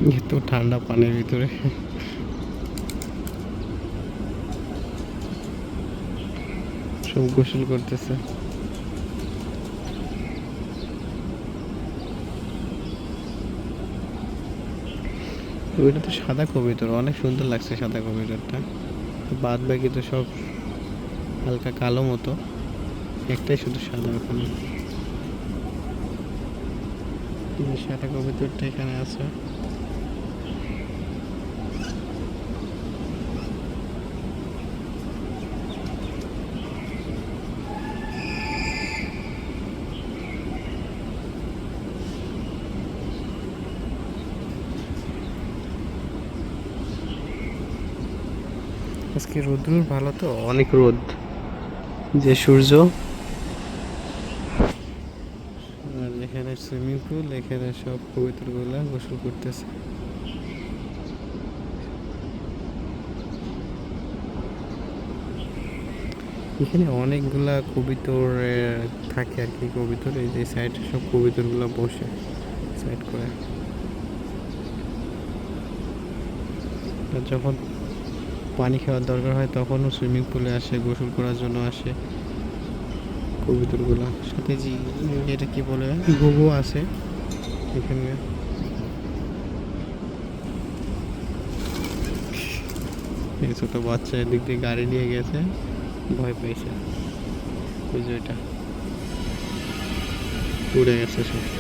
এত ঠান্ডা পানির ভিতরে। সব গোসল করতেছে। ওইটা তো সাদা কবিতর, অনেক সুন্দর লাগছে সাদা কবিতরটা। বাদ বাকি তো সব হালকা কালো মতো, একটাই শুধু সাদা ওখানে। সাদা কবিতরটা এখানে আছে। আজকে রোদ্র ভালো, তো অনেক রোদ, যে সূর্য। আর এখানে সুইমিং পুল, এখানে সব কবুতরগুলা গোসল করতেছে। এখানে অনেকগুলা কবুতর থাকে আর কি। কবুতর এই যে সাইডে সব কবুতরগুলা বসে সাইড করে। আর যখন পানি খাওয়ার দরকার হয় তখনও সুইমিং পুলে আসে, গোসল করার জন্য আসে কবুতরগুলা। সাথে যে এটা কি বলে, ঘুঘু আছে এখানে। এই ছোট বাচ্চা এদিক দিয়ে গাড়ি নিয়ে গেছে, ভয় পেয়েছে। ওই যে এটা উড়ে গেছে সব।